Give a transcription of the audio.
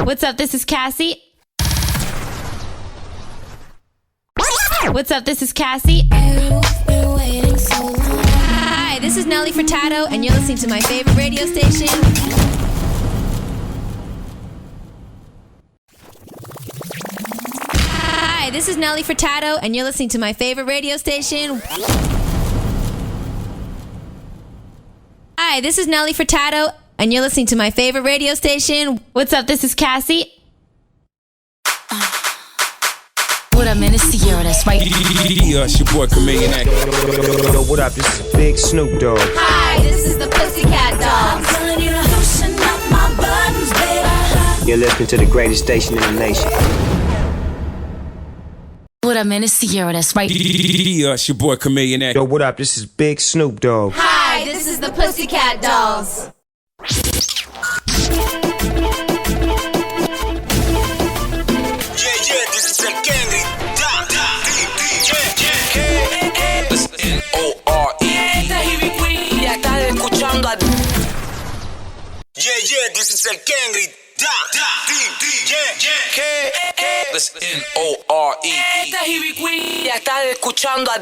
What's up? This is Cassie. What's up? This is Cassie. Hi, this is Nelly Furtado, and you're listening to my favorite radio station. Hi, this is Nelly Furtado, and you're listening to my favorite radio station. Hi, this is Nelly Furtado, and you're listening to my favorite radio station. What's up? This is Cassie. What up, man? It's Sierra, that's right. Yeah, it's your boy Chameleon. Yo, what up? This is Big Snoop Dogg. Hi, this is the Pussycat Dolls. You're listening to the greatest station in the nation. What up, man? It's Sierra, that's right. Yeah, it's your boy Chameleon. Yo, what up? This is Big Snoop Dogg. Hi, this is the Pussycat Dolls. This is el Kenry. N-O-R-E. Ya estás escuchando a This is el Kenry. N-O-R-E. Ya estás escuchando a